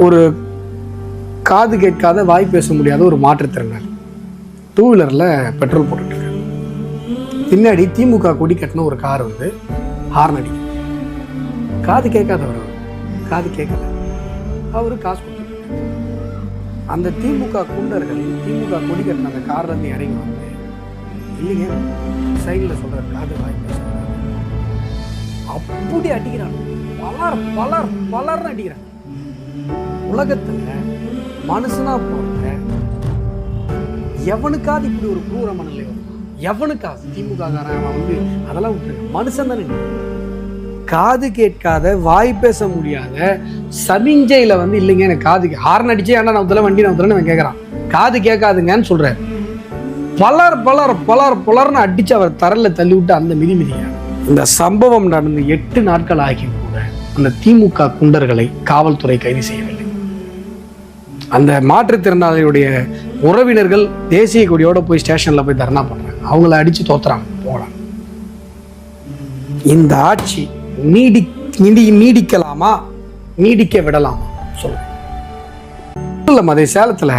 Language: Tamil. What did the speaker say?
ஒரு காது கேட்காத வாய் பேச முடியாத ஒரு மாற்றுத்திறனாளி 2 வீலரில் பெட்ரோல் போட்டுட்டு இருக்காரு. பின்னாடி திமுக கொடி கட்டின ஒரு கார் வந்து ஹார்ன் அடிக்கும். காது கேட்காதவர், காது கேட்கல, அவரு காசு கொடுத்துருக்காரு. அந்த திமுக குண்டர்கள் திமுக கொடி கட்டின அந்த கார்ல இருந்து இறங்கி வந்து இல்லைங்க சைடில் சொல்ற காது வாய் பேசுறாங்க அப்படி அடிக்கிறாங்க. பலர்னு அடிக்கிறாங்க. உலகத்துல மனுஷனா போற எவனுக்காவது இப்படி ஒரு குரூர மனநிலை வரும்? எவனுக்காவது? திமுக காரன் வந்து அதெல்லாம் விட்டுருக்க, மனுஷன் தானே. காது கேட்காத வாய் பேச முடியாத சமிஞ்சையில வந்து இல்லைங்க எனக்கு காது ஹார்ன் அடிச்சு ஏன்னா நான் முதல்ல வண்டி நான் முதல்ல கேட்கறான், காது கேட்காதுங்கன்னு சொல்றாரு. பலர்னு அடிச்சு அவர் தரல தள்ளி விட்டு அந்த மிதிக்கிறார். இந்த சம்பவம் நடந்து 8 நாட்கள் ஆகி கூட அந்த திமுக குண்டர்களை காவல்துறை கைது செய்யவில்லை. அந்த மாற்றுத்திறனாளியுடைய உறவினர்கள் தேசிய கொடியோட போய் ஸ்டேஷன்ல போய் தர்ணா பண்றாங்க. அவங்கள அடிச்சு தோத்துறாங்க. போகலாம். இந்த ஆட்சி நீடிக்கலாமா, நீடிக்க விடலாமா சொல்லுங்க. அதே சேலத்துல